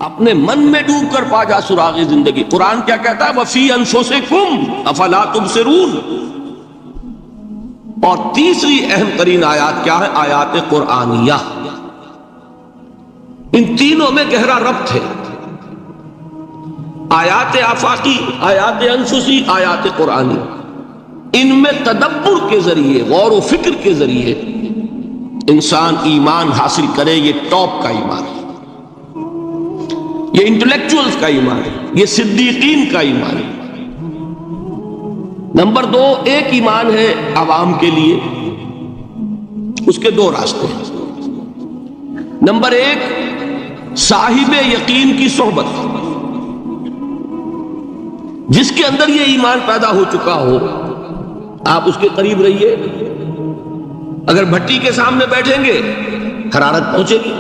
اپنے من میں ڈوب کر پا جا سراغ زندگی۔ قرآن کیا کہتا ہے؟ وفی انفسکم افلا تبصرون۔ اور تیسری اہم ترین آیات کیا ہے؟ آیات قرآنیہ۔ ان تینوں میں گہرا ربط ہے، آیات آفاقی، آیات انفسی، آیات قرآنی۔ ان میں تدبر کے ذریعے، غور و فکر کے ذریعے انسان ایمان حاصل کرے۔ یہ ٹاپ کا ایمان ہے، یہ انٹلیکچوئلز کا ایمان ہے، یہ صدیقین کا ایمان ہے۔ نمبر دو، ایک ایمان ہے عوام کے لیے، اس کے دو راستے ہیں۔ نمبر ایک، صاحب یقین کی صحبت، جس کے اندر یہ ایمان پیدا ہو چکا ہو، آپ اس کے قریب رہیے۔ اگر بھٹی کے سامنے بیٹھیں گے حرارت پہنچے گی،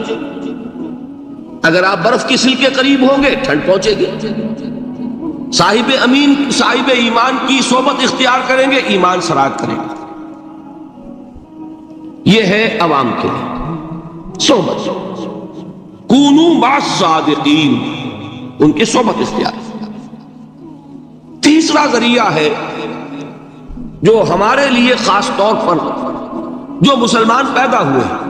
اگر آپ برف کی سل کے قریب ہوں گے ٹھنڈ پہنچے گی۔ صاحب امین، صاحب ایمان کی صحبت اختیار کریں گے، ایمان سرات کریں گے۔ یہ ہے عوام کے لیے صحبت، کونوا مع الصادقین، ان کی صحبت اختیار۔ تیسرا ذریعہ ہے جو ہمارے لیے خاص طور پر جو مسلمان پیدا ہوئے ہیں۔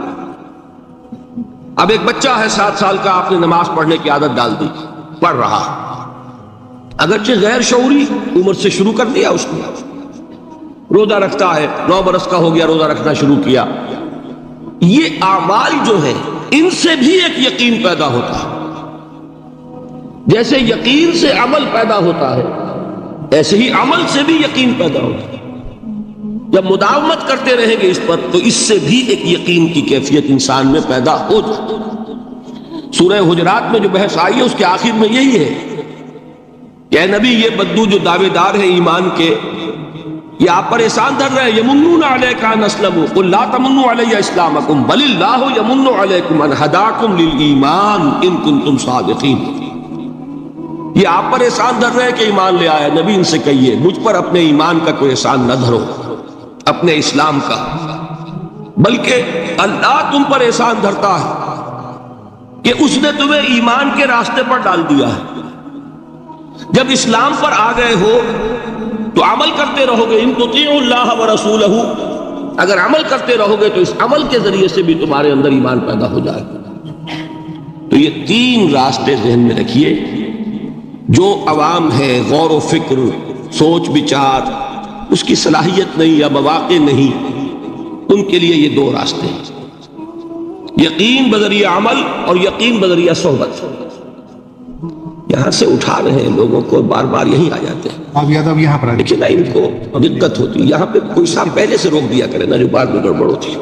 اب ایک بچہ ہے 7 سال کا، آپ نے نماز پڑھنے کی عادت ڈال دی، پڑھ رہا، اگرچہ غیر شعوری عمر سے شروع کر دیا اس نے، روزہ رکھتا ہے، 9 برس کا ہو گیا، روزہ رکھنا شروع کیا۔ یہ اعمال جو ہیں ان سے بھی ایک یقین پیدا ہوتا ہے۔ جیسے یقین سے عمل پیدا ہوتا ہے، ایسے ہی عمل سے بھی یقین پیدا ہوتا ہے۔ جب مداومت کرتے رہیں گے اس پر تو اس سے بھی ایک یقین کی کیفیت انسان میں پیدا ہو جاتی ہے۔ سورہ حجرات میں جو بحث آئی ہے اس کے آخر میں یہی ہے کہ اے نبی، یہ بدو جو دعوے دار ہیں ایمان کے، یہ آپ پر احسان دھر رہے ہیں۔ یمنون علیک ان اسلموا قل لا تمنوا علی اسلامکم بل اللہ یمن علیکم ان ہداکم للایمان ان کنتم صادقین۔ یہ آپ پر احسان دھر رہے ہیں کہ ایمان لے آیا، نبی ان سے کہیے مجھ پر اپنے ایمان کا کوئی احسان نہ دھرو، اپنے اسلام کا، بلکہ اللہ تم پر احسان دھرتا ہے کہ اس نے تمہیں ایمان کے راستے پر ڈال دیا ہے۔ جب اسلام پر آ گئے ہو تو عمل کرتے رہو گے، ان تطیعوا اللہ ورسولہ، اگر عمل کرتے رہو گے تو اس عمل کے ذریعے سے بھی تمہارے اندر ایمان پیدا ہو جائے گا۔ تو یہ 3 راستے ذہن میں رکھیے۔ جو عوام ہے، غور و فکر، سوچ بچار، اس کی صلاحیت نہیں یا مواقع نہیں، ان کے لیے یہ 2 راستے ہیں، یقین بذریعہ عمل اور یقین بذریعہ صحبت۔ یہاں سے اٹھا رہے ہیں لوگوں کو، بار بار یہیں آ جاتے ہیں۔ آپ یادو یہاں پر لیکن ان کو دقت ہوتی ہے، یہاں پہ کوئی صاحب پہلے سے روک دیا کرے نا، جو بعد میں گڑبڑ ہوتی ہے۔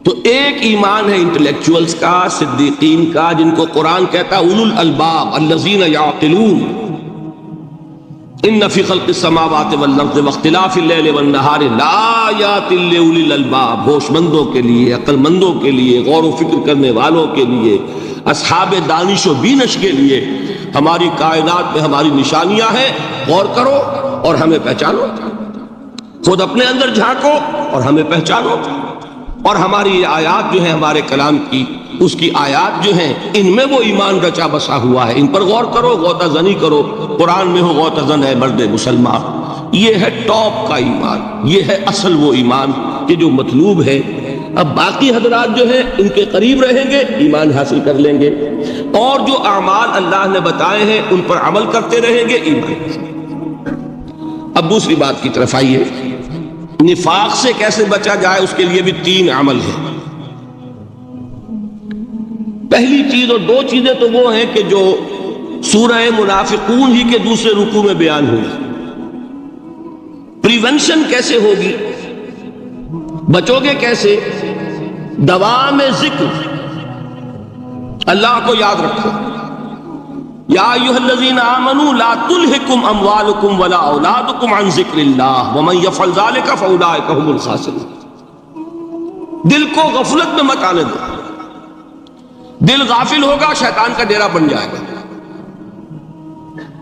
تو ایک ایمان ہے انٹلیکچوئلز کا، صدیقین کا، جن کو قرآن کہتا ہے اولو الالباب الذین یعقلون، ان فی خلق السماوات والارض واختلاف اللیل والنہار لآیات لأولی الالباب، ہوش مندوں کے لیے، عقل مندوں کے لیے، غور و فکر کرنے والوں کے لیے، اصحاب دانش و بینش کے لیے ہماری کائنات میں ہماری نشانیاں ہیں۔ غور کرو اور ہمیں پہچانو، خود اپنے اندر جھانکو اور ہمیں پہچانو۔ اور ہماری آیات جو ہیں ہمارے کلام کی، اس کی آیات جو ہیں ان میں وہ ایمان رچا بسا ہوا ہے، ان پر غور کرو، غوطہ زنی کرو۔ قرآن میں ہو غوطہ زن ہے مرد مسلمان۔ یہ ہے ٹاپ کا ایمان، یہ ہے اصل وہ ایمان کہ جو مطلوب ہے۔ اب باقی حضرات جو ہیں ان کے قریب رہیں گے، ایمان حاصل کر لیں گے، اور جو اعمال اللہ نے بتائے ہیں ان پر عمل کرتے رہیں گے، ایمان۔ اب دوسری بات کی طرف آئیے، نفاق سے کیسے بچا جائے، اس کے لیے بھی 3 عمل ہیں۔ پہلی چیز، اور 2 چیزیں تو وہ ہیں کہ جو سورہ منافقون ہی کے دوسرے رکوع میں بیان ہوئی۔ پریونشن کیسے ہوگی، بچو گے کیسے؟ دوام ذکر، اللہ کو یاد رکھو۔ یا ایھا الذین آمنوا لا تلہکم اموالکم ولا اولادکم عن ذکر اللہ ومن یفعل ذلک فاولئک هم الخاسرون۔ دل کو غفلت میں مت آنے دو، دل غافل ہوگا شیطان کا ڈیرا بن جائے گا۔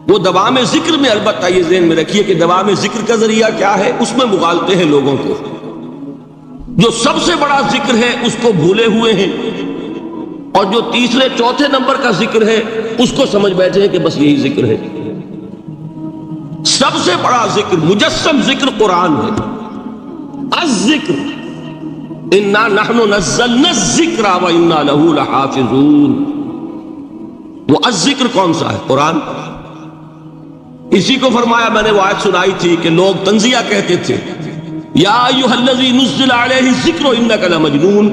وہ دوام ذکر میں، البتہ یہ ذہن میں رکھیے کہ دوام ذکر کا ذریعہ کیا ہے، اس میں مغالتے ہیں لوگوں کو۔ جو سب سے بڑا ذکر ہے اس کو بھولے ہوئے ہیں، اور جو تیسرے چوتھے نمبر کا ذکر ہے اس کو سمجھ بیٹھے ہیں کہ بس یہی ذکر ہے. سب سے بڑا ذکر مجسم ذکر قرآن ہے. الذکر انا نحن نزلنا الذکر وانا له لحافظون. وہ الذکر کون سا ہے؟ قرآن. اسی کو فرمایا، میں نے وہ آیت سنائی تھی کہ لوگ تنزیہ کہتے تھے یا ایھا الذی نزل علیہ الذکر انک لمجنون.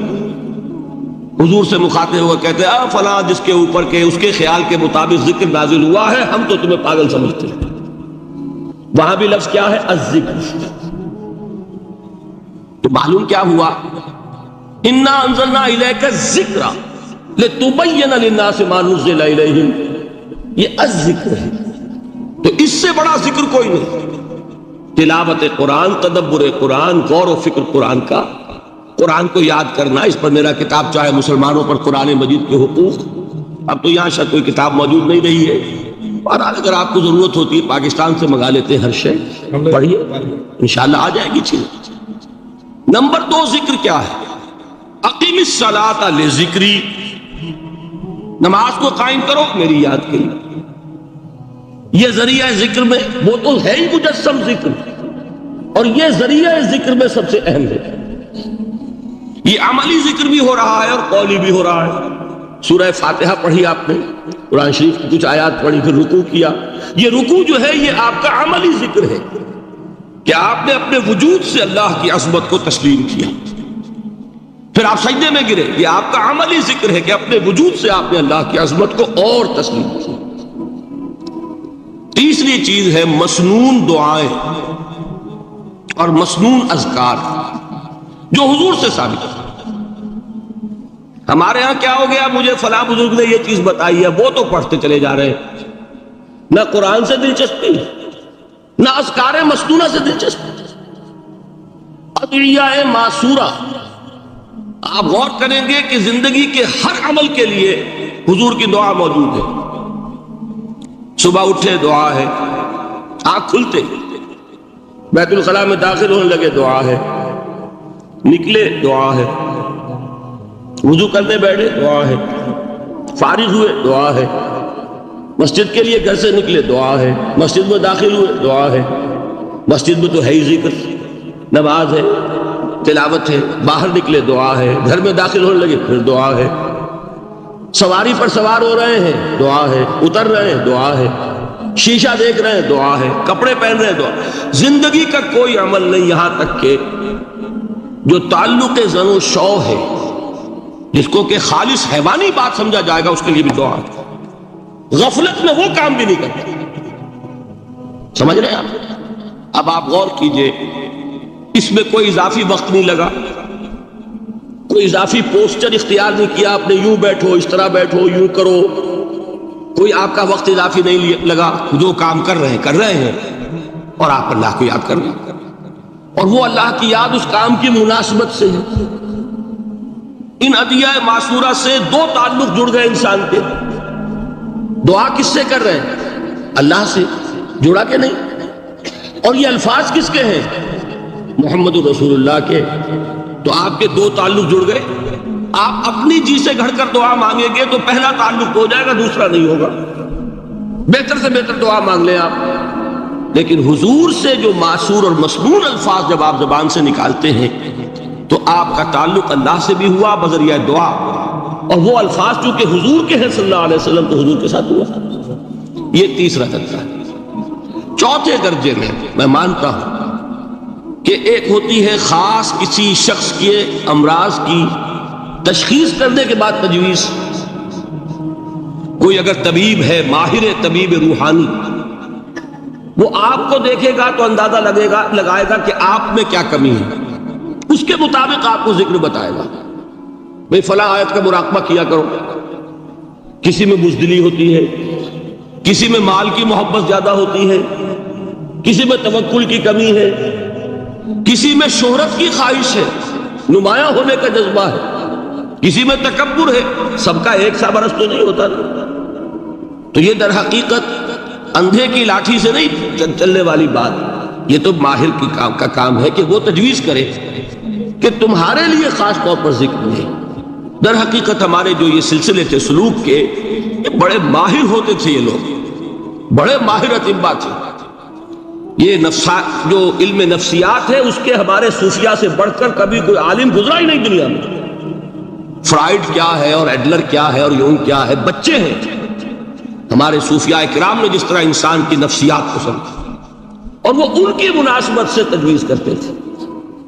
حضور سے مخاطب ہوا کہتے ہیں فلاں جس کے اوپر کے اس کے خیال کے مطابق ذکر نازل ہوا ہے ہم تو تمہیں پاگل سمجھتے ہیں. وہاں بھی لفظ کیا ہے؟ الذکر. تو معلوم کیا ہوا؟ انا انزلنا الیک الذکر لتبین للناس ما نزل الیہم. یہ الذکر ہے. تو اس سے بڑا ذکر کوئی نہیں. تلاوت قرآن، تدبر قرآن، غور و فکر قرآن کا، قرآن کو یاد کرنا. اس پر میرا کتاب چاہے مسلمانوں پر قرآن مجید کے حقوق، اب تو یہاں شاید کوئی کتاب موجود نہیں رہی ہے، اور اگر آپ کو ضرورت ہوتی ہے پاکستان سے منگا لیتے ہیں ہر شے، پڑھیے انشاءاللہ آ جائے گی چیز. نمبر 2 ذکر کیا ہے؟ اقیم الصلاۃ لذکری. نماز کو قائم کرو میری یاد کے لیے. یہ ذریعہ ذکر میں وہ تو ہے ہی مجسم ذکر، اور یہ ذریعہ ذکر میں سب سے اہم ہے. یہ عملی ذکر بھی ہو رہا ہے اور قولی بھی ہو رہا ہے. سورہ فاتحہ پڑھی آپ نے، قرآن شریف کی کچھ آیات پڑھی، پھر رکوع کیا. یہ رکوع جو ہے یہ آپ کا عملی ذکر ہے کہ آپ نے اپنے وجود سے اللہ کی عظمت کو تسلیم کیا. پھر آپ سجدے میں گرے، یہ آپ کا عملی ذکر ہے کہ اپنے وجود سے آپ نے اللہ کی عظمت کو اور تسلیم کیا. تیسری چیز ہے مسنون دعائیں اور مسنون اذکار جو حضور سے ثابت ہے. ہمارے ہاں کیا ہو گیا؟ مجھے فلاں بزرگ نے یہ چیز بتائی ہے، وہ تو پڑھتے چلے جا رہے ہیں. نہ قرآن سے دلچسپی، نہ اذکار مسنونہ سے دلچسپی. ادعیہ معصورہ آپ غور کریں گے کہ زندگی کے ہر عمل کے لیے حضور کی دعا موجود ہے. صبح اٹھے دعا ہے، آنکھ کھلتے بیت الخلاء میں داخل ہونے لگے دعا ہے، نکلے دعا ہے، وضو کرنے بیٹھے دعا ہے، فارغ ہوئے دعا ہے، مسجد کے لیے گھر سے نکلے دعا ہے، مسجد میں داخل ہوئے دعا ہے. مسجد میں تو ہے ہی ذکر، نماز ہے، تلاوت ہے. باہر نکلے دعا ہے، گھر میں داخل ہونے لگے پھر دعا ہے. سواری پر سوار ہو رہے ہیں دعا ہے، اتر رہے ہیں دعا ہے، شیشہ دیکھ رہے ہیں دعا ہے، کپڑے پہن رہے ہیں دعا. زندگی کا کوئی عمل نہیں یہاں تک کہ جو تعلق زن و شو ہے، جس کو کہ خالص حیوانی بات سمجھا جائے گا، اس کے لیے بھی دعا ہے. غفلت میں وہ کام بھی نہیں کرتے. سمجھ رہے ہیں آپ؟ اب آپ غور کیجئے، اس میں کوئی اضافی وقت نہیں لگا، کوئی اضافی پوسچر اختیار نہیں کیا آپ نے، یوں بیٹھو، اس طرح بیٹھو، یوں کرو. کوئی آپ کا وقت اضافی نہیں لگا. جو کام کر رہے ہیں اور آپ اللہ کو یاد کر رہے ہیں، اور وہ اللہ کی یاد اس کام کی مناسبت سے ہے. ان ادعیہ معصورہ سے 2 تعلق جڑ گئے انسان کے. دعا کس سے کر رہے ہیں؟ اللہ سے. جڑا کہ نہیں؟ اور یہ الفاظ کس کے ہیں؟ محمد رسول اللہ کے. تو آپ کے 2 تعلق جڑ گئے. آپ اپنی جی سے گھڑ کر دعا مانگیں گے تو پہلا تعلق ہو جائے گا، دوسرا نہیں ہوگا. بہتر سے بہتر دعا مانگ لیں آپ. لیکن حضور سے جو معصور اور مسنون الفاظ جب آپ زبان سے نکالتے ہیں تو آپ کا تعلق اللہ سے بھی ہوا بذریعہ دعا، اور وہ الفاظ چونکہ حضور کے ہیں صلی اللہ علیہ وسلم تو حضور کے ساتھ ہوا. یہ تیسرا درجہ ہے. چوتھے درجے میں مانتا ہوں کہ ایک ہوتی ہے خاص کسی شخص کے امراض کی تشخیص کرنے کے بعد تجویز. کوئی اگر طبیب ہے، ماہر طبیب روحانی، وہ آپ کو دیکھے گا تو اندازہ لگائے گا کہ آپ میں کیا کمی ہے، اس کے مطابق آپ کو ذکر بتائے گا. بھئی فلاں آیت کا مراقبہ کیا کرو. کسی میں بزدلی ہوتی ہے، کسی میں مال کی محبت زیادہ ہوتی ہے، کسی میں توکل کی کمی ہے، کسی میں شہرت کی خواہش ہے، نمایاں ہونے کا جذبہ ہے، کسی میں تکبر ہے. سب کا ایک سا برس تو نہیں ہوتا. تو یہ در حقیقت اندھے کی لاٹھی سے نہیں چلنے والی بات. یہ تو ماہر کا کام ہے کہ وہ تجویز کرے کہ تمہارے لیے خاص طور پر ذکر ہے. در حقیقت ہمارے جو یہ سلسلے تھے سلوک کے، یہ بڑے ماہر ہوتے تھے، یہ لوگ بڑے ماہر اطباء تھے۔ یہ جو علم نفسیات ہے اس کے ہمارے صوفیاء سے بڑھ کر کبھی کوئی عالم گزرا ہی نہیں دنیا میں۔ فرائڈ کیا ہے اور ایڈلر کیا ہے اور یونگ کیا ہے، بچے ہیں۔ ہمارے صوفیاء کرام نے جس طرح انسان کی نفسیات کو سمجھا اور وہ ان کی مناسبت سے تجویز کرتے تھے،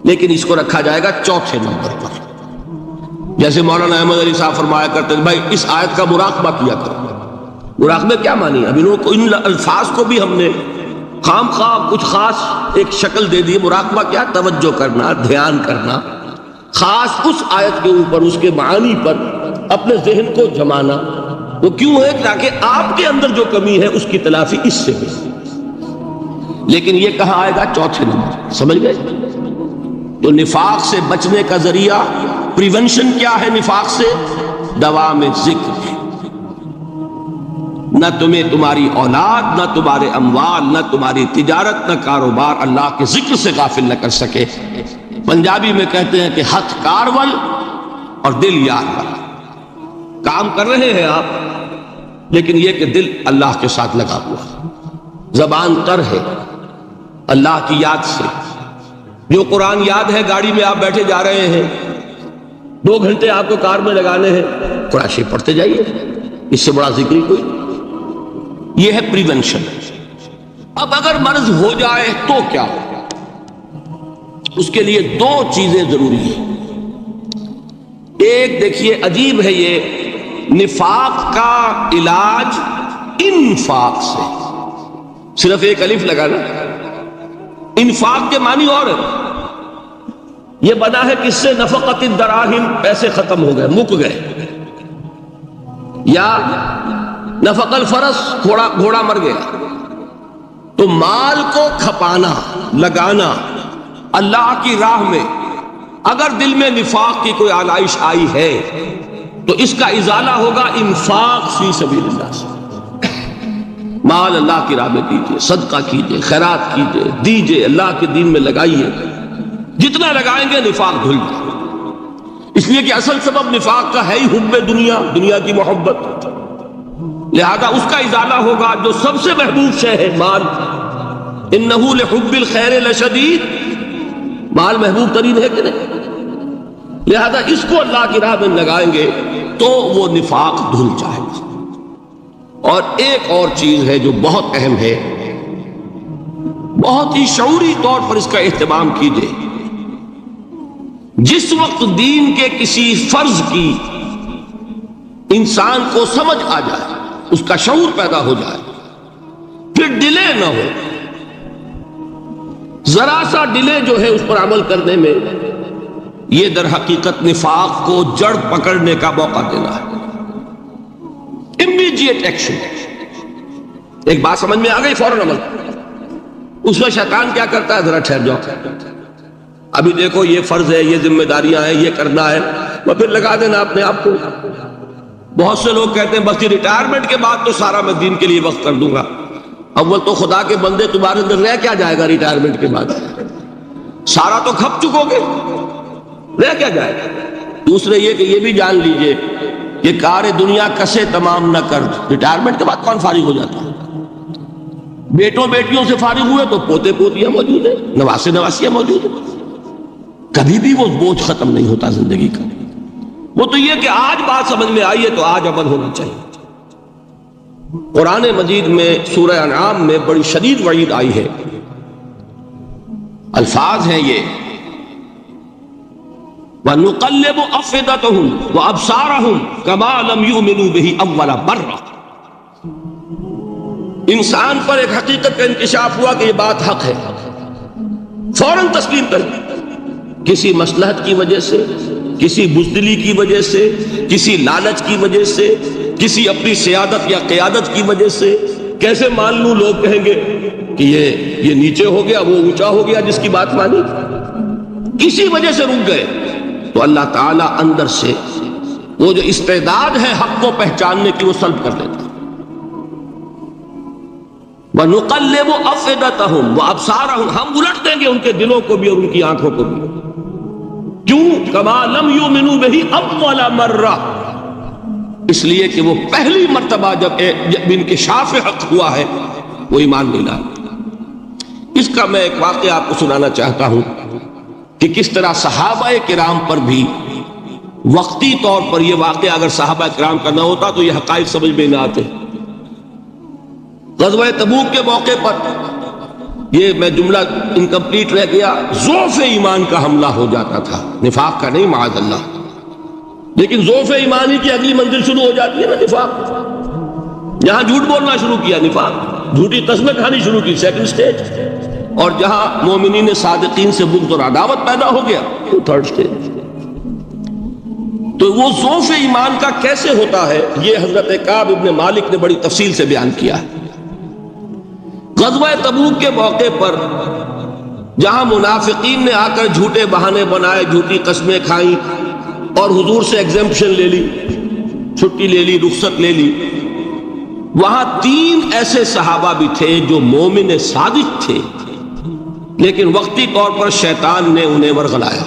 لیکن اس کو رکھا جائے گا چوتھے نمبر پر۔ جیسے مولانا احمد علی صاحب فرمایا کرتے تھے، بھائی اس آیت کا مراقبہ کیا کرو۔ مراقبہ کیا مانی؟ اب انہوں کو ان الفاظ کو بھی ہم نے خام خواہ کچھ خاص ایک شکل دے دی۔ مراقبہ کیا؟ توجہ کرنا، دھیان کرنا، خاص اس آیت کے اوپر، اس کے معانی پر اپنے ذہن کو جمانا۔ وہ کیوں ہے؟ تاکہ آپ کے اندر جو کمی ہے اس کی تلافی اس سے ہو۔ لیکن یہ کہاں آئے گا؟ چوتھے نمبر، سمجھ گئے؟ تو نفاق سے بچنے کا ذریعہ، پریونشن کیا ہے نفاق سے؟ دوام ذکر۔ نہ تمہیں تمہاری اولاد، نہ تمہارے اموال، نہ تمہاری تجارت، نہ کاروبار اللہ کے ذکر سے غافل نہ کر سکے۔ پنجابی میں کہتے ہیں کہ ہتھ کارول اور دل یار ول۔ کام کر رہے ہیں آپ، لیکن یہ کہ دل اللہ کے ساتھ لگا ہوا ہے، زبان تر ہے اللہ کی یاد سے۔ جو قرآن یاد ہے، گاڑی میں آپ بیٹھے جا رہے ہیں، 2 گھنٹے آپ کو کار میں لگانے ہیں، قرآن شریف پڑھتے جائیے، اس سے بڑا ذکر ہی کوئی۔ یہ ہے پریونشن۔ اب اگر مرض ہو جائے تو کیا ہو؟ اس کے لیے 2 چیزیں ضروری ہیں۔ ایک دیکھیے، عجیب ہے یہ، نفاق کا علاج انفاق سے، صرف ایک الف لگانا۔ انفاق کے معنی اور ہے، یہ بنا ہے کس سے؟ نفقت الدراہم، پیسے ختم ہو گئے، مک گئے، یا نفق الفرس، گھوڑا مر گیا۔ تو مال کو کھپانا، لگانا اللہ کی راہ میں، اگر دل میں نفاق کی کوئی آلائش آئی ہے تو اس کا ازالہ ہوگا انفاق فی سبیل اللہ سے۔ مال اللہ کی راہ میں دیجئے، صدقہ کیجئے، خیرات کیجئے، دیجئے، اللہ کے دین میں لگائیے۔ جتنا لگائیں گے نفاق دھل جائے۔ اس لیے کہ اصل سبب نفاق کا ہے ہی حب دنیا، دنیا کی محبت، لہذا اس کا ازالہ ہوگا۔ جو سب سے محبوب شے ہے مال، انہ لحب الخیر لشدید، مال محبوب ترین ہے کہ نہیں؟ لہذا اس کو اللہ کی راہ میں لگائیں گے تو وہ نفاق دھل جائے گا۔ اور ایک اور چیز ہے جو بہت اہم ہے، بہت ہی شعوری طور پر اس کا اہتمام کیجئے۔ جس وقت دین کے کسی فرض کی انسان کو سمجھ آ جائے، اس کا شعور پیدا ہو جائے، پھر ڈیلے نہ ہو۔ ذرا سا ڈیلے جو ہے اس پر عمل کرنے میں، یہ در حقیقت نفاق کو جڑ پکڑنے کا موقع دینا ہے۔ امیڈیٹ ایکشن، ایک بات سمجھ میں آ گئی، فوراً عمل۔ اس میں شیطان کیا کرتا ہے؟ ذرا ٹھہر جاؤ، ابھی دیکھو یہ فرض ہے، یہ ذمہ داریاں ہیں، یہ کرنا ہے، اور پھر لگا دینا اپنے آپ کو۔ بہت سے لوگ کہتے ہیں بس یہ ریٹائرمنٹ کے بعد تو سارا میں دین کے لیے وقت کر دوں گا۔ اول تو خدا کے بندے، تمہارے اندر رہ کیا جائے گا ریٹائرمنٹ کے بعد؟ سارا تو کھپ چکو گے، رہ کیا جائے گا؟ دوسرے یہ کہ یہ بھی جان لیجئے کہ کار دنیا کسے تمام نہ کر، ریٹائرمنٹ کے بعد کون فارغ ہو جاتا ہے؟ بیٹوں بیٹیوں سے فارغ ہوئے تو پوتے پوتیاں موجود ہیں، نواسے نواسیاں موجود ہیں، کبھی بھی وہ بوجھ ختم نہیں ہوتا زندگی کا۔ وہ تو یہ کہ آج بات سمجھ میں آئی ہے تو آج عمل ہونا چاہیے۔ قرآن مجید میں سورہ انعام میں بڑی شدید وعید آئی ہے، الفاظ ہیں یہ، وَنُقَلِّبُ أَفْئِدَتَهُمْ وَأَبْصَارَهُمْ كَمَا لَمْ يُؤْمِنُوا بِهِ أَوَّلَ مَرَّةٍ۔ انسان پر ایک حقیقت کا انکشاف ہوا کہ یہ بات حق ہے، فوراً تسلیم کر دی۔ کسی مصلحت کی وجہ سے، کسی بزدلی کی وجہ سے، کسی لالچ کی وجہ سے، کسی اپنی سیادت یا قیادت کی وجہ سے، کیسے مان لوں؟ لوگ کہیں گے کہ یہ نیچے ہو گیا، وہ اونچا ہو گیا جس کی بات مانی، کسی وجہ سے رک گئے۔ تو اللہ تعالیٰ اندر سے وہ جو استعداد ہے حق کو پہچاننے کی وہ سلب کر لیتا۔ وَنُقَلِّبُ أَفْئِدَتَهُمْ وَأَبْصَارَهُمْ، ہم الٹ دیں گے ان کے دلوں کو بھی اور ان کی آنکھوں کو بھی۔ کیوں؟ کما لم یؤمنوا بہ اول مرہ، اس لیے کہ وہ پہلی مرتبہ جب انکشاف حق ہوا ہے وہ ایمان نہیں لایا۔ اس کا میں ایک واقعہ آپ کو سنانا چاہتا ہوں کہ کس طرح صحابہ کرام پر بھی وقتی طور پر یہ واقعہ اگر صحابہ کرام کا نہ ہوتا تو یہ حقائق سمجھ میں نہ آتے۔ غزوہ تبوک کے موقع پر یہ میں جملہ انکمپلیٹ رہ گیا، ضعف ایمان کا حملہ ہو جاتا تھا، نفاق کا نہیں معاذ اللہ، لیکن ضعف ایمانی کی اگلی منزل شروع ہو جاتی ہے نا نفاق۔ جہاں جھوٹ بولنا شروع کیا نفاق، جھوٹی قسمیں کھانی شروع کی سیکنڈ سٹیج، اور جہاں مومنین صادقین سے بغض اور عداوت پیدا ہو گیا وہ تھرڈ سٹیج۔ تو وہ ضعف ایمان کا کیسے ہوتا ہے یہ حضرت کعب ابن مالک نے بڑی تفصیل سے بیان کیا ہے۔ غزوہ تبوک کے موقع پر جہاں منافقین نے آ کر جھوٹے بہانے بنائے، جھوٹی قسمیں کھائیں اور حضور سے ایگزمپشن لے لی، چھٹی لے لی، رخصت لے لی، وہاں 3 ایسے صحابہ بھی تھے جو مومن صادق تھے، لیکن وقتی طور پر شیطان نے انہیں ورغلایا۔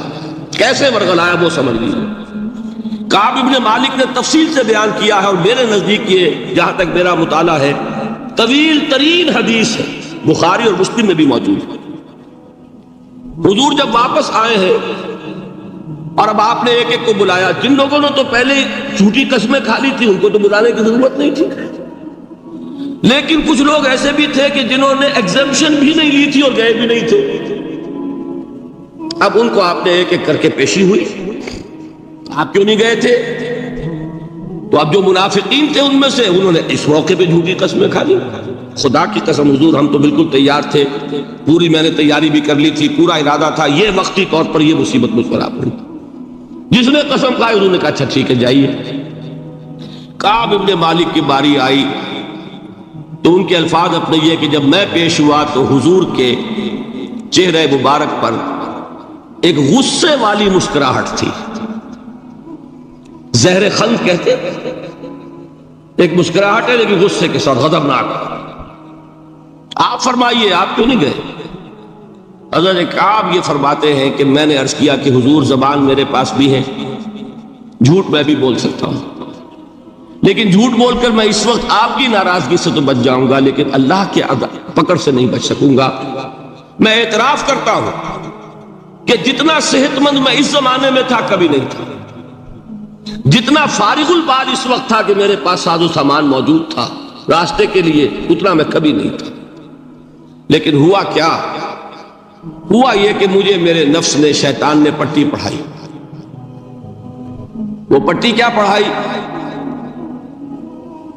کیسے ورغلایا وہ سمجھ لیجیے۔ کعب ابن مالک نے تفصیل سے بیان کیا ہے، اور میرے نزدیک یہ جہاں تک میرا مطالعہ ہے طویل ترین حدیث ہے، بخاری اور مسلم میں بھی موجود ہے۔ حضور جب واپس آئے ہیں اور اب آپ نے ایک ایک کو بلایا، جن لوگوں نے تو پہلے جھوٹی قسمیں کھا لی تھی ان کو تو بلانے کی ضرورت نہیں تھی، لیکن کچھ لوگ ایسے بھی تھے کہ جنہوں نے ایگزمپشن بھی نہیں لی تھی اور گئے بھی نہیں تھے۔ اب ان کو آپ نے ایک ایک کر کے پیشی ہوئی، آپ کیوں نہیں گئے تھے؟ تو اب جو منافقین تھے ان میں سے انہوں نے اس موقع پہ جھوٹی قسمیں کھا لی۔ خدا کی قسم حضور ہم تو بالکل تیار تھے، پوری میں نے تیاری بھی کر لی تھی، پورا ارادہ تھا، یہ وقتی طور پر یہ مصیبت مجھ پر آ پڑی۔ جس نے قسم کھائی انہوں نے کہا اچھا ٹھیک ہے جائیے۔ کعب ابن مالک کی باری آئی تو ان کے الفاظ اپنے یہ کہ جب میں پیش ہوا تو حضور کے چہرے مبارک پر ایک غصے والی مسکراہٹ تھی، زہر خلق کہتے، ایک مسکراہٹ ہے لیکن غصے کے ساتھ، غضبناک۔ آپ فرمائیے آپ کیوں نہیں گئے؟ حضرت کعب یہ فرماتے ہیں کہ میں نے عرض کیا کہ حضور زبان میرے پاس بھی ہے، جھوٹ میں بھی بول سکتا ہوں، لیکن جھوٹ بول کر میں اس وقت آپ کی ناراضگی سے تو بچ جاؤں گا لیکن اللہ کے پکڑ سے نہیں بچ سکوں گا۔ میں اعتراف کرتا ہوں کہ جتنا صحت مند میں اس زمانے میں تھا کبھی نہیں تھا، جتنا فارغ البال اس وقت تھا کہ میرے پاس ساز و سامان موجود تھا راستے کے لیے، اتنا میں کبھی نہیں تھا۔ لیکن ہوا کیا؟ ہوا یہ کہ مجھے میرے نفس نے، شیطان نے پٹی پڑھائی۔ وہ پٹی کیا پڑھائی؟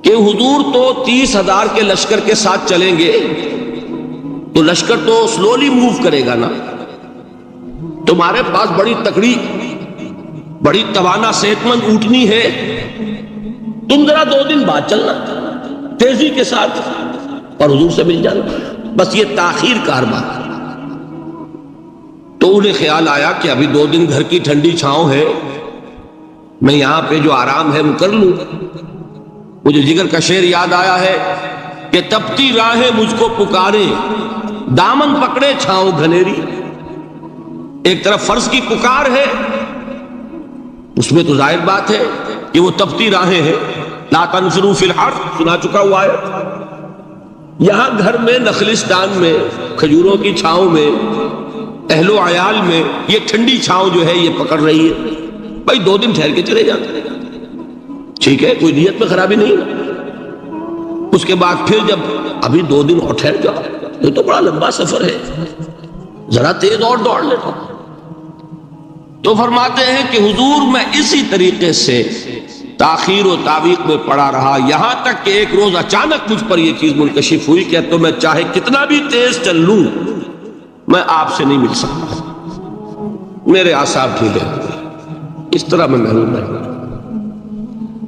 کہ حضور تو 30,000 کے لشکر کے ساتھ چلیں گے تو لشکر تو سلولی موو کرے گا نا، تمہارے پاس بڑی تکڑی، بڑی توانا صحت مند اونٹنی ہے، تم ذرا 2 دن بعد چلنا تیزی کے ساتھ اور حضور سے مل جانا، بس یہ تاخیر کا حربہ۔ تو انہیں خیال آیا کہ ابھی 2 دن گھر کی ٹھنڈی چھاؤں ہے، میں یہاں پہ جو آرام ہے وہ کر لوں۔ مجھے جگر کا شعر یاد آیا ہے کہ تپتی راہیں مجھ کو پکارے، دامن پکڑے چھاؤں گھنیری۔ ایک طرف فرض کی پکار ہے، اس میں تو ظاہر بات ہے کہ وہ تپتی راہیں ہیں، لا تنفروا فی الحر سنا چکا ہوا ہے۔ یہاں گھر میں، نخلستان میں، کھجوروں کی چھاؤں میں، اہل و عیال میں یہ ٹھنڈی چھاؤں جو ہے یہ پکڑ رہی ہے، بھائی 2 دن ٹھہر کے چلے جاتے، ٹھیک ہے، کوئی نیت میں خرابی نہیں ہے۔ اس کے بعد پھر جب ابھی 2 دن اور ٹھہر جاؤ، یہ تو بڑا لمبا سفر ہے، ذرا تیز اور دوڑ لیتا۔ تو فرماتے ہیں کہ حضور میں اسی طریقے سے تاخیر و تعویق میں پڑا رہا، یہاں تک کہ ایک روز اچانک مجھ پر یہ چیز منکشف ہوئی کہ تو میں چاہے کتنا بھی تیز چل لوں میں آپ سے نہیں مل سکتا، میرے اعصاب ڈھیلے ہوئے، اس طرح میں محروم رہا۔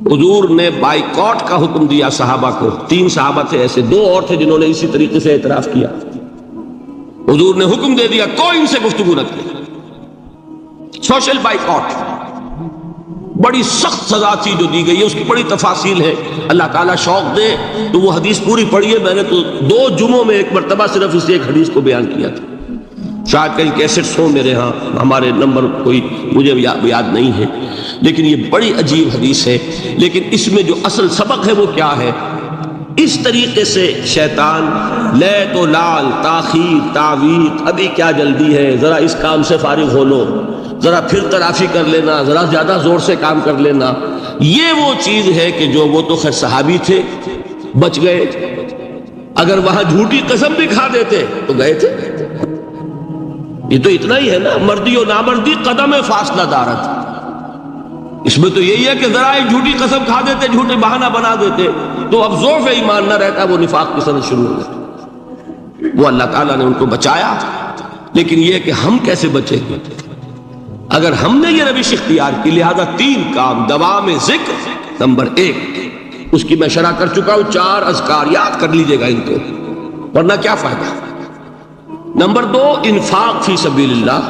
حضور نے بائیکاٹ کا حکم دیا صحابہ کو، 3 صحابہ تھے ایسے، 2 اور تھے جنہوں نے اسی طریقے سے اعتراف کیا۔ حضور نے حکم دے دیا کوئی ان سے گفتگو نہ کرے، سوشل بائیکاٹ، بڑی سخت سزا تھی جو دی گئی ہے، اس کی بڑی تفاصیل ہے، اللہ تعالیٰ شوق دے تو وہ حدیث پوری پڑھی ہے، میں نے تو 2 جمعوں میں ایک مرتبہ صرف اس ایک حدیث کو بیان کیا تھا۔ شاید کہیں کیسٹس ہوں میرے ہاں، ہمارے نمبر کوئی مجھے یاد نہیں ہے، لیکن یہ بڑی عجیب حدیث ہے۔ لیکن اس میں جو اصل سبق ہے وہ کیا ہے؟ اس طریقے سے شیطان لے تو لال، تاخیر، تعویق، ابھی کیا جلدی ہے، ذرا اس کام سے فارغ ہو لو، ذرا پھر ترافی کر لینا، ذرا زیادہ زور سے کام کر لینا، یہ وہ چیز ہے کہ جو وہ تو خیر صحابی تھے، بچ گئے، اگر وہاں جھوٹی قسم بھی کھا دیتے تو گئے تھے۔ یہ تو اتنا ہی ہے نا، مردی و نامردی قدم فاصلہ دارت، اس میں تو یہی ہے کہ ذرا ایک جھوٹی قسم کھا دیتے، جھوٹی بہانہ بنا دیتے تو اب ضعف ایمان نہ رہتا، وہ نفاق کی سند شروع ہو گئی۔ وہ اللہ تعالیٰ نے ان کو بچایا، لیکن یہ کہ ہم کیسے بچیں گے اگر ہم نے یہ روش اختیار کی؟ لہذا 3 کام، دوام ذکر نمبر 1، اس کی میں شرح کر چکا ہوں، 4 اذکار یاد کر لیجئے گا ان کو، ورنہ کیا فائدہ۔ نمبر 2، انفاق فی سبیل اللہ،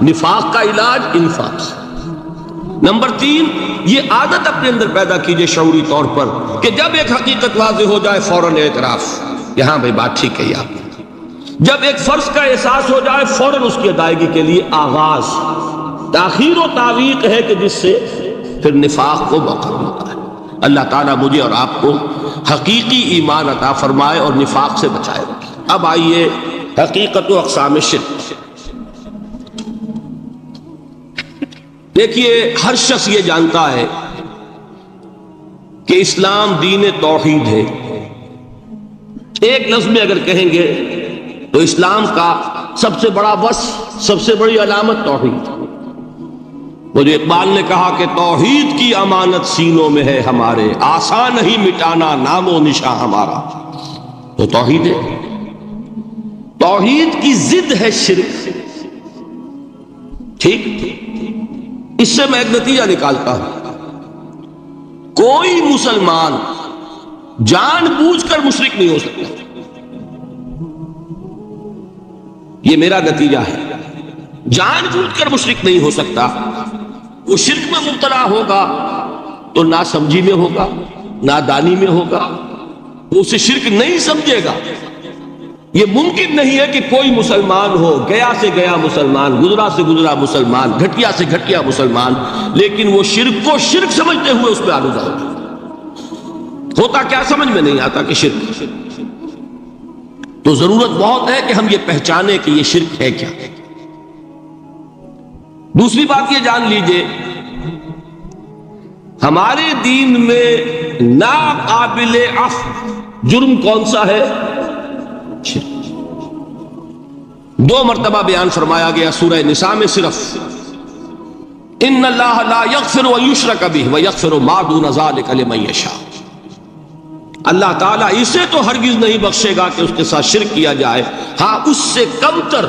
نفاق کا علاج انفاق سے۔ نمبر 3، یہ عادت اپنے اندر پیدا کیجئے شعوری طور پر کہ جب ایک حقیقت واضح ہو جائے فوراً اعتراف کہ ہاں بھائی بات ٹھیک ہے آپ نے، جب ایک فرض کا احساس ہو جائے فوراً اس کی ادائیگی کے لیے آغاز۔ تاخیر و تعویق ہے کہ جس سے پھر نفاق کو موقع ملتا ہے۔ اللہ تعالیٰ مجھے اور آپ کو حقیقی ایمان عطا فرمائے اور نفاق سے بچائے رکھے۔ اب آئیے حقیقت و اقسام شرک۔ دیکھیے، ہر شخص یہ جانتا ہے کہ اسلام دین توحید ہے۔ ایک لفظ میں اگر کہیں گے تو اسلام کا سب سے بڑا وصف، سب سے بڑی علامت توحید۔ وہ جو اقبال نے کہا کہ توحید کی امانت سینوں میں ہے ہمارے، آسان نہیں مٹانا نام و نشاں ہمارا، تو توحید ہے۔ توحید کی ضد ہے شرک، ٹھیک؟ اس سے میں ایک نتیجہ نکالتا ہوں، کوئی مسلمان جان بوجھ کر مشرک نہیں ہو سکتا، یہ میرا نتیجہ ہے۔ جان بوجھ کر مشرک نہیں ہو سکتا، وہ شرک میں مبتلا ہوگا تو ناسمجھی میں ہوگا، نادانی میں ہوگا، وہ اسے شرک نہیں سمجھے گا۔ یہ ممکن نہیں ہے کہ کوئی مسلمان ہو، گیا سے گیا مسلمان، گزرا سے گزرا مسلمان، گھٹیا سے گھٹیا مسلمان، لیکن وہ شرک کو شرک سمجھتے ہوئے اس پہ آلودہ ہوتا کیا سمجھ میں نہیں آتا کہ شرک۔ تو ضرورت بہت ہے کہ ہم یہ پہچانیں کہ یہ شرک ہے کیا۔ دوسری بات یہ جان لیجئے، ہمارے دین میں ناقابل عفو جرم کون سا ہے؟ شرک۔ 2 مرتبہ بیان فرمایا گیا سورہ نساء میں صرف، ان اللہ لا یغفر ان یشرک بہ ویغفر ما دون ذلک لمن یشاء۔ اللہ تعالیٰ اسے تو ہرگز نہیں بخشے گا کہ اس کے ساتھ شرک کیا جائے، ہاں اس سے کم تر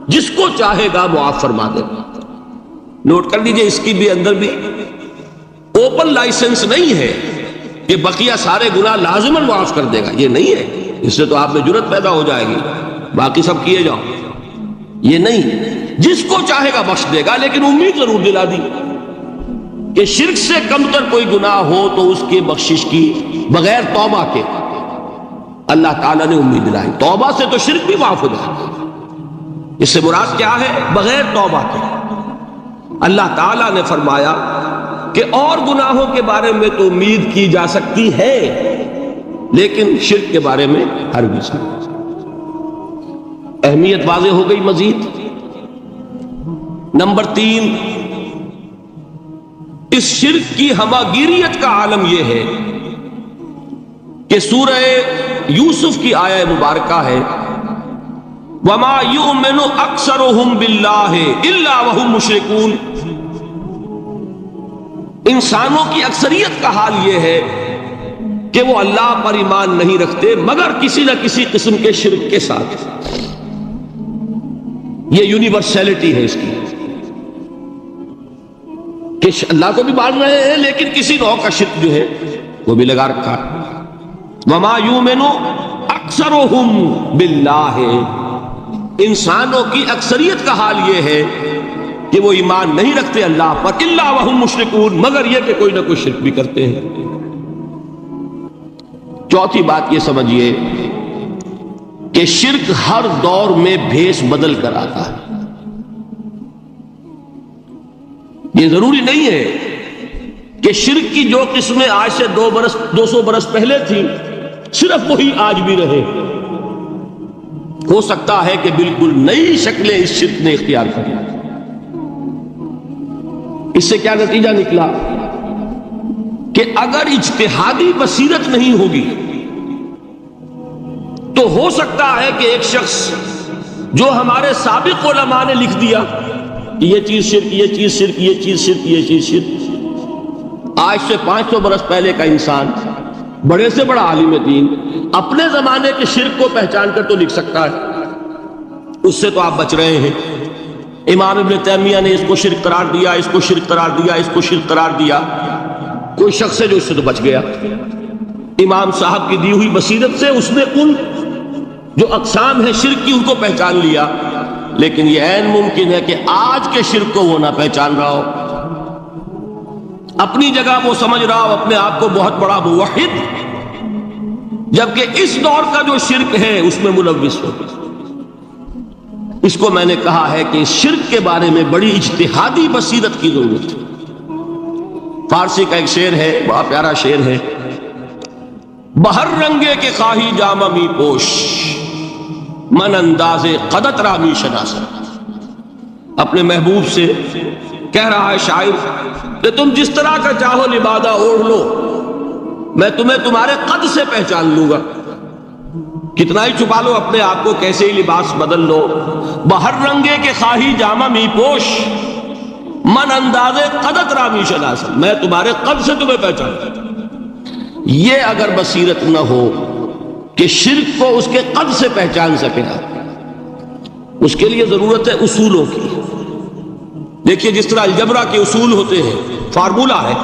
جس کو چاہے گا معاف فرما دے گا۔ نوٹ کر لیجئے، اس کی بھی اندر بھی اوپن لائسنس نہیں ہے کہ بقیہ سارے گناہ لازماً معاف کر دے گا، یہ نہیں ہے۔ اس سے تو آپ میں جرت پیدا ہو جائے گی، باقی سب کیے جاؤ، یہ نہیں۔ جس کو چاہے گا بخش دے گا، لیکن امید ضرور دلا دی کہ شرک سے کم تر کوئی گناہ ہو تو اس کے بخشش کی بغیر توبہ کے اللہ تعالیٰ نے امید دلائی۔ توبہ سے تو شرک بھی معاف ہو جائے، اس سے مراد کیا ہے؟ بغیر توبہ کے۔ اللہ تعالیٰ نے فرمایا کہ اور گناہوں کے بارے میں تو امید کی جا سکتی ہے، لیکن شرک کے بارے میں ہرگز نہیں۔ اہمیت واضح ہو گئی مزید۔ نمبر 3، اس شرک کی ہماگیریت کا عالم یہ ہے کہ سورہ یوسف کی آیہ مبارکہ ہے، وَمَا يُؤْمِنُ أَكْثَرُهُمْ بِاللَّهِ إِلَّا وَهُمْ مُشْرِكُونَ۔ انسانوں کی اکثریت کا حال یہ ہے کہ وہ اللہ پر ایمان نہیں رکھتے مگر کسی نہ کسی قسم کے شرک کے ساتھ۔ یہ یونیورسلٹی ہے اس کی کہ اللہ کو بھی مان رہے ہیں لیکن کسی نوع کا شرک جو ہے وہ بھی لگا رکھا ہے۔ وَمَا يُؤْمِنُ أَكْثَرُهُمْ بِاللَّهِ، انسانوں کی اکثریت کا حال یہ ہے کہ وہ ایمان نہیں رکھتے اللہ پر، الا وہم مشرکون، مگر یہ کہ کوئی نہ کوئی شرک بھی کرتے ہیں۔ چوتھی بات یہ سمجھیے کہ شرک ہر دور میں بھیس بدل کر آتا ہے. یہ ضروری نہیں ہے کہ شرک کی جو قسمیں آج سے 200 برس پہلے تھیں صرف وہی آج بھی رہے. ہو سکتا ہے کہ بالکل نئی شکلیں اس شرک نے اختیار کر لی. اس سے کیا نتیجہ نکلا کہ اگر اجتہادی بصیرت نہیں ہوگی تو ہو سکتا ہے کہ ایک شخص جو ہمارے سابق علماء نے لکھ دیا یہ چیز شرک، یہ چیز شرک، یہ چیز شرک، یہ چیز شرک، آج سے 500 برس پہلے کا انسان بڑے سے بڑا عالم دین اپنے زمانے کے شرک کو پہچان کر تو لکھ سکتا ہے. اس سے تو آپ بچ رہے ہیں. امام ابن تیمیہ نے اس کو شرک قرار دیا، اس کو شرک قرار دیا، اس کو شرک قرار دیا. کوئی شخص ہے جو اس سے تو بچ گیا. امام صاحب کی دی ہوئی بصیرت سے اس نے ان جو اقسام ہے شرک کی ان کو پہچان لیا. لیکن یہ عین ممکن ہے کہ آج کے شرک کو وہ نہ پہچان رہا ہو. اپنی جگہ وہ سمجھ رہا ہو اپنے آپ کو بہت بڑا موحد، جبکہ اس دور کا جو شرک ہے اس میں ملوث ہو. اس کو میں نے کہا ہے کہ اس شرک کے بارے میں بڑی اجتہادی بصیرت کی ضرورت ہے. فارسی کا ایک شعر ہے، بڑا پیارا شعر ہے، بہر رنگے کے خواہی جامہ می پوش، من انداز قدت رامی شناسا. اپنے محبوب سے کہہ رہا ہے شاعر کہ تم جس طرح کا چاہو لبادہ اوڑھ لو، میں تمہیں تمہارے قد سے پہچان لوں گا. کتنا ہی چھپا لو اپنے آپ کو، کیسے ہی لباس بدل لو. بہر رنگے کے خواہی جامہ می پوش، من انداز قدت رامی شناسا، میں تمہارے قد سے تمہیں پہچان. یہ اگر بصیرت نہ ہو کہ شرک کو اس کے قد سے پہچان سکے گا، اس کے لیے ضرورت ہے اصولوں کی. دیکھیے جس طرح الجبرا کے اصول ہوتے ہیں، فارمولہ ہے،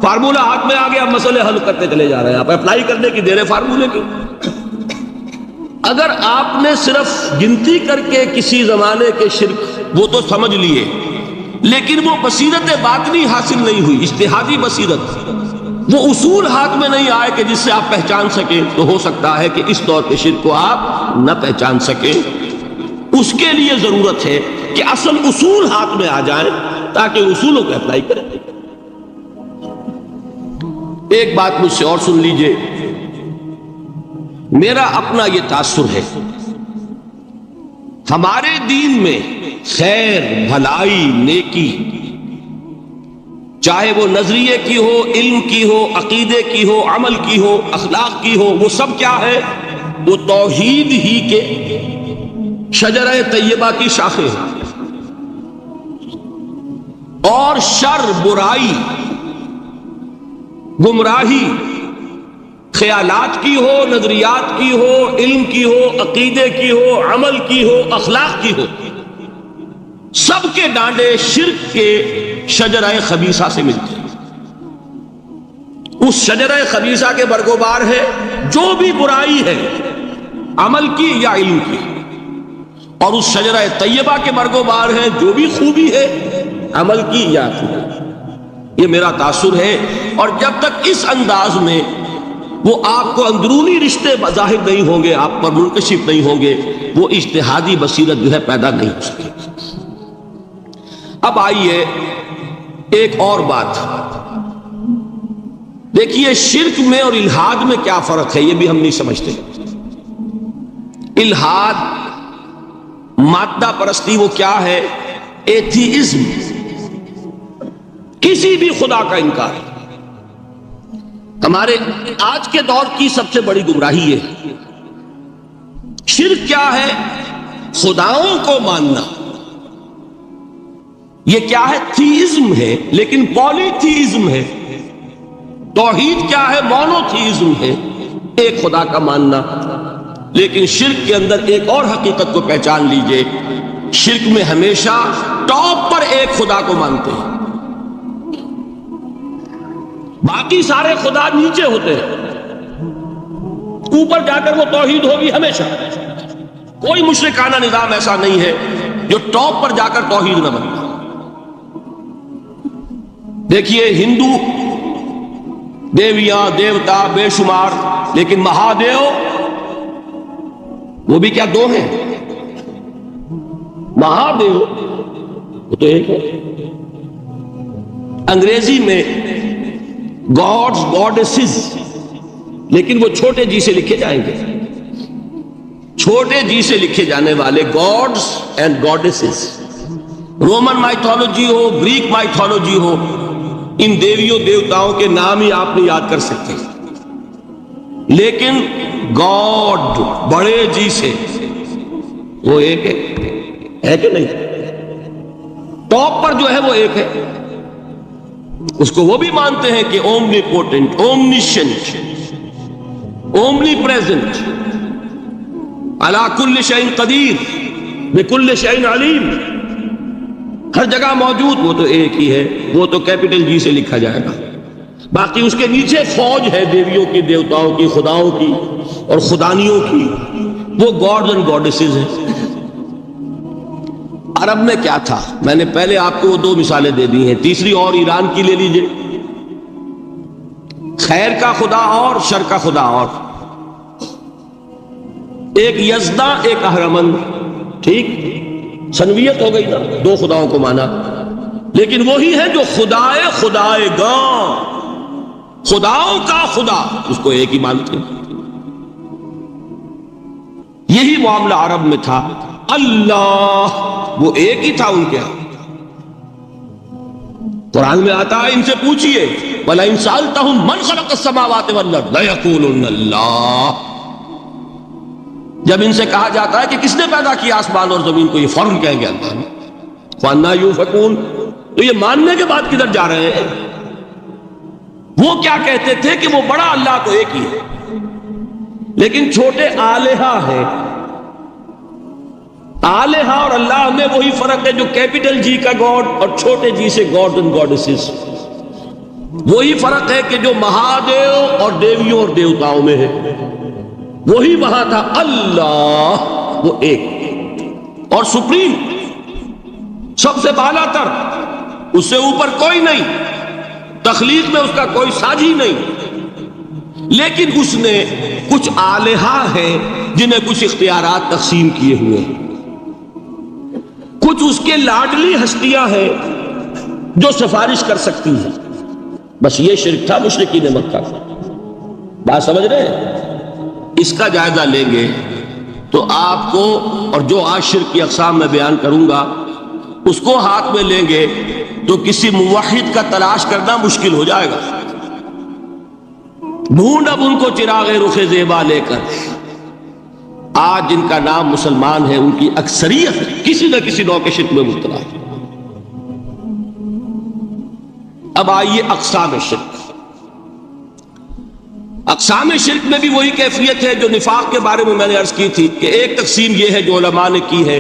فارمولہ ہاتھ میں آ گیا، مسئلے حل کرتے چلے جا رہے ہیں، آپ اپلائی کرنے کی دیر ہے فارمولے کی. اگر آپ نے صرف گنتی کر کے کسی زمانے کے شرک وہ تو سمجھ لیے، لیکن وہ بصیرت باطنی حاصل نہیں ہوئی، اجتہادی بصیرت، وہ اصول ہاتھ میں نہیں آئے کہ جس سے آپ پہچان سکیں، تو ہو سکتا ہے کہ اس دور کے شرک کو آپ نہ پہچان سکیں. اس کے لیے ضرورت ہے کہ اصل اصول ہاتھ میں آ جائیں تاکہ اصولوں کو اپلائی کریں. ایک بات مجھ سے اور سن لیجئے، میرا اپنا یہ تاثر ہے، ہمارے دین میں خیر، بھلائی، نیکی، چاہے وہ نظریے کی ہو، علم کی ہو، عقیدے کی ہو، عمل کی ہو، اخلاق کی ہو، وہ سب کیا ہے؟ وہ توحید ہی کے شجرہ طیبہ کی شاخیں ہیں. اور شر، برائی، گمراہی، خیالات کی ہو، نظریات کی ہو، علم کی ہو، عقیدے کی ہو، عمل کی ہو، اخلاق کی ہو، سب کے ڈانڈے شرک کے شجرہ خبیثہ سے ملتے ہیں. اس شجرہ خبیثہ کے برگوبار ہے جو بھی برائی ہے، عمل کی یا علم کی، اور اس شجرہ طیبہ کے برگوبار ہے جو بھی خوبی ہے، عمل کی یا خوبی. یہ میرا تاثر ہے. اور جب تک اس انداز میں وہ آپ کو اندرونی رشتے ظاہر نہیں ہوں گے، آپ پر منکشف نہیں ہوں گے، وہ اجتہادی بصیرت جو ہے پیدا نہیں ہو سکے. اب آئیے ایک اور بات دیکھیے، شرک میں اور الحاد میں کیا فرق ہے یہ بھی ہم نہیں سمجھتے. الحاد، مادہ پرستی، وہ کیا ہے؟ ایتھیزم، کسی بھی خدا کا انکار. ہمارے آج کے دور کی سب سے بڑی گمراہی ہے. شرک کیا ہے؟ خداؤں کو ماننا. یہ کیا ہے؟ تھیزم ہے، لیکن پولی تھیزم ہے. توحید کیا ہے؟ مونو تھیزم ہے، ایک خدا کا ماننا. لیکن شرک کے اندر ایک اور حقیقت کو پہچان لیجئے، شرک میں ہمیشہ ٹاپ پر ایک خدا کو مانتے ہیں، باقی سارے خدا نیچے ہوتے ہیں. اوپر جا کر وہ توحید ہوگی ہمیشہ. کوئی مشرکانہ نظام ایسا نہیں ہے جو ٹاپ پر جا کر توحید نہ بنتا. دیکھیے ہندو دیویاں، دیوتا بے شمار، لیکن مہادیو وہ بھی کیا دو ہیں؟ مہادیو وہ تو ایک ہے. انگریزی میں گاڈز گاڈیسز، لیکن وہ چھوٹے جی سے لکھے جائیں گے. چھوٹے جی سے لکھے جانے والے gods and goddesses, Roman mythology ہو، گریک مائتھولوجی ہو، ان دیویوں دیوتاؤں کے نام ہی آپ نہیں یاد کر سکتے، لیکن گاڈ بڑے جی سے وہ ایک ہے کہ نہیں؟ ٹاپ پر جو ہے وہ ایک ہے. اس کو وہ بھی مانتے ہیں کہ اومنی پوٹنٹ، اومنیشنٹ، اومنی پریزنٹ، علی کل شیء قدیر، بکل شیء علیم، ہر جگہ موجود. وہ تو ایک ہی ہے، وہ تو کیپٹل جی سے لکھا جائے گا. باقی اس کے نیچے فوج ہے دیویوں کی، دیوتاؤں کی، خداؤں کی اور خدانیوں کی، وہ گاڈز اینڈ گاڈیسز ہیں. عرب میں کیا تھا؟ میں نے پہلے آپ کو وہ دو مثالیں دے دی ہیں، تیسری اور ایران کی لے لیجئے. خیر کا خدا اور شر کا خدا اور، ایک یزدہ ایک اہرمن. ٹھیک، سنویت ہو گئی نا، دو خداؤں کو مانا، لیکن وہی ہے جو خدائے خدائے گاں، خداؤں کا خدا، اس کو ایک ہی مانتے ہیں. یہی معاملہ عرب میں تھا. اللہ وہ ایک ہی تھا ان کے ہاں. قرآن میں آتا ہے ان سے پوچھئے وَلَئِن سَأَلْتَهُم مَّنْ خَلَقَ السَّمَاوَاتِ وَالْأَرْضَ لَيَقُولُنَّ اللَّهُ. جب ان سے کہا جاتا ہے کہ کس نے پیدا کیا آسمان اور زمین کو، یہ فوراً کہیں گے اللہ نے. فَأَنَّىٰ يُؤْفَكُونَ. تو یہ ماننے کے بعد کدھر جا رہے ہیں؟ وہ کیا کہتے تھے کہ وہ بڑا اللہ تو ایک ہی ہے، لیکن چھوٹے آلہہ ہیں. آلہہ اور اللہ میں وہی فرق ہے جو کیپٹل جی کا گاڈ اور چھوٹے جی سے گاڈ اینڈ گاڈیسز. وہی فرق ہے کہ جو مہادیو اور دیویوں اور دیوتاؤں میں ہے، وہی وہاں تھا. اللہ وہ ایک اور سپریم، سب سے بالا تر، اس سے اوپر کوئی نہیں، تخلیق میں اس کا کوئی ساجی نہیں. لیکن اس نے کچھ آلہہ ہیں جنہیں کچھ اختیارات تقسیم کیے ہوئے ہیں. کچھ اس کے لاڈلی ہستیاں ہیں جو سفارش کر سکتی ہیں. بس یہ شرک تھا مشرکین مکہ کا. بات سمجھ رہے ہیں؟ اس کا جائزہ لیں گے تو آپ کو، اور جو آج شرک کی اقسام میں بیان کروں گا اس کو ہاتھ میں لیں گے تو کسی موحد کا تلاش کرنا مشکل ہو جائے گا. ڈھونڈ اب ان کو چراغ رخ زیبا لے کر. آج جن کا نام مسلمان ہے ان کی اکثریت کسی نہ کسی نوع کے شرک میں مبتلا ہے. اب آئیے اقسام شرک. اقسام شرک میں بھی وہی کیفیت ہے جو نفاق کے بارے میں نے عرض کی تھی کہ ایک تقسیم یہ ہے جو علماء نے کی ہے،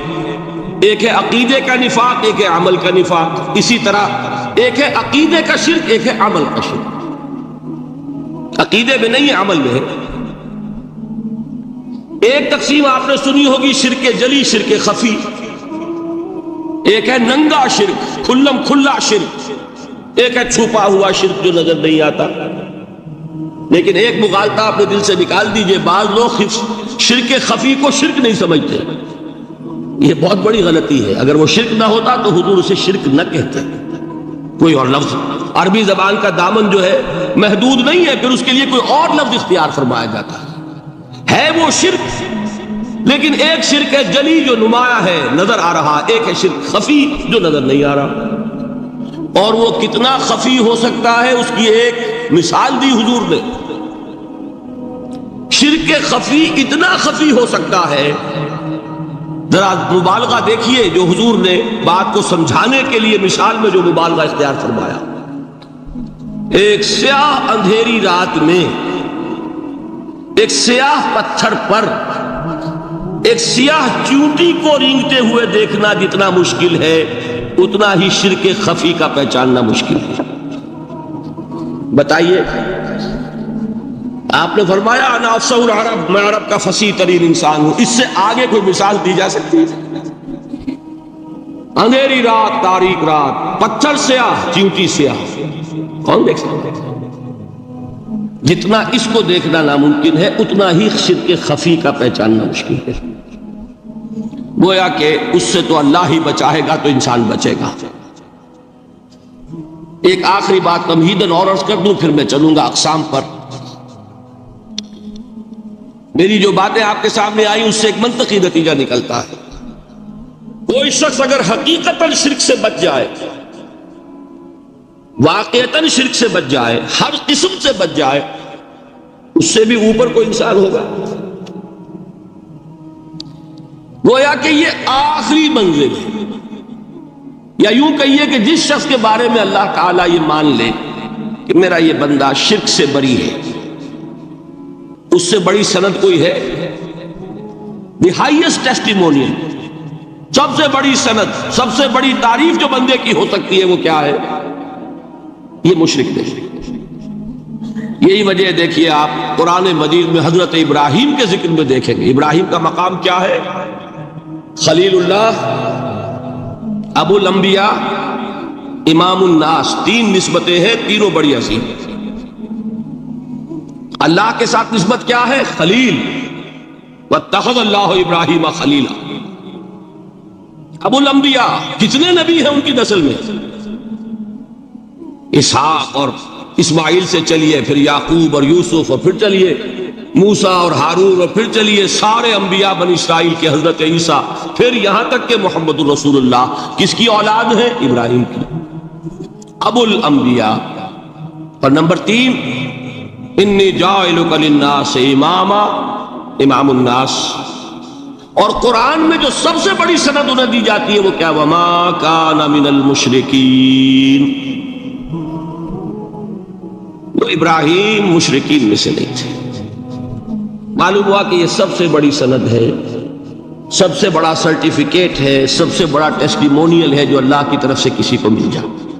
ایک ہے عقیدے کا نفاق، ایک ہے عمل کا نفاق. اسی طرح ایک ہے عقیدے کا شرک، ایک ہے عمل کا شرک. عقیدے میں نہیں ہے، عمل میں ہے. ایک تقسیم آپ نے سنی ہوگی شرک جلی، شرک خفی. ایک ہے ننگا شرک، کھلم کھلا شرک. ایک ہے چھپا ہوا شرک جو نظر نہیں آتا. لیکن ایک مغالطہ اپنے دل سے نکال دیجئے، بعض لوگ شرک خفی کو شرک نہیں سمجھتے. یہ بہت بڑی غلطی ہے. اگر وہ شرک نہ ہوتا تو حضور اسے شرک نہ کہتے. کوئی اور لفظ، عربی زبان کا دامن جو ہے محدود نہیں ہے، پھر اس کے لیے کوئی اور لفظ اختیار فرمایا جاتا ہے وہ شرک. لیکن ایک شرک ہے جلی جو نمایاں ہے، نظر آ رہا. ایک ہے شرک خفی جو نظر نہیں آ رہا. اور وہ کتنا خفی ہو سکتا ہے اس کی ایک مثال دی حضور نے. شرک خفی اتنا خفی ہو سکتا ہے، ذرا مبالغہ دیکھیے جو حضور نے بات کو سمجھانے کے لیے مثال میں جو مبالغہ اختیار فرمایا. ایک سیاہ اندھیری رات میں ایک سیاہ پتھر پر ایک سیاہ چیونٹی کو رینگتے ہوئے دیکھنا جتنا مشکل ہے، اتنا ہی شرک خفی کا پہچاننا مشکل ہے. بتائیے، آپ نے فرمایا انا افصح العرب، میں عرب کا فصیح ترین انسان ہوں. اس سے آگے کوئی مثال دی جا سکتی ہے؟ اندھیری رات، تاریک رات، پتھر سیاہ، چیونٹی سیاہ، کون دیکھ سکتا ہے؟ جتنا اس کو دیکھنا ناممکن ہے اتنا ہی شرک خفی کا پہچاننا مشکل ہے. گویا کہ اس سے تو اللہ ہی بچائے گا تو انسان بچے گا۔ ایک آخری بات تمہیداً اور عرض کر دوں، پھر میں چلوں گا اقسام پر۔ میری جو باتیں آپ کے سامنے آئی اس سے ایک منطقی نتیجہ نکلتا ہے، کوئی شخص اگر حقیقتاً شرک سے بچ جائے، واقعتاً شرک سے بچ جائے، ہر قسم سے بچ جائے، اس سے بھی اوپر کوئی انسان ہوگا۔ گویا کہ یہ آخری منزل ہے، یا یوں کہیے کہ جس شخص کے بارے میں اللہ تعالیٰ یہ مان لے کہ میرا یہ بندہ شرک سے بری ہے، اس سے بڑی سند کوئی ہے؟ دی ہائیسٹ ٹیسٹیمونیل، سب سے بڑی سند، سب سے بڑی تعریف جو بندے کی ہو سکتی ہے وہ کیا ہے؟ یہ مشرک نہیں۔ یہی وجہ دیکھیے آپ قرآن مجید میں حضرت ابراہیم کے ذکر میں دیکھیں گے، ابراہیم کا مقام کیا ہے؟ خلیل اللہ، ابو الانبیاء، امام الناس، تین نسبتیں ہیں، تینوں بڑی عظیم۔ اللہ کے ساتھ نسبت کیا ہے؟ خلیل، واتخذ اللہ ابراہیم خلیلا۔ ابو الانبیاء، کتنے نبی ہیں ان کی نسل میں؟ اسحاق اور اسماعیل سے چلیے، پھر یعقوب اور یوسف، اور پھر چلیے موسیٰ اور ہارون، اور پھر چلیے سارے انبیاء بنی اسرائیل کے، حضرت عیسیٰ، پھر یہاں تک کہ محمد الرسول اللہ کس کی اولاد ہے؟ ابراہیم کی، ابو الانبیاء۔ اور نمبر 3، انی جاعلک للناس اماما، امام الناس۔ اور قرآن میں جو سب سے بڑی سند انہیں دی جاتی ہے وہ کیا؟ وما کان من المشرکین، تو ابراہیم مشرکین میں سے نہیں تھے۔ معلوم ہوا کہ یہ سب سے بڑی سند ہے، سب سے بڑا سرٹیفکیٹ ہے، سب سے بڑا ٹیسٹیمونیل ہے جو اللہ کی طرف سے کسی کو مل جائے۔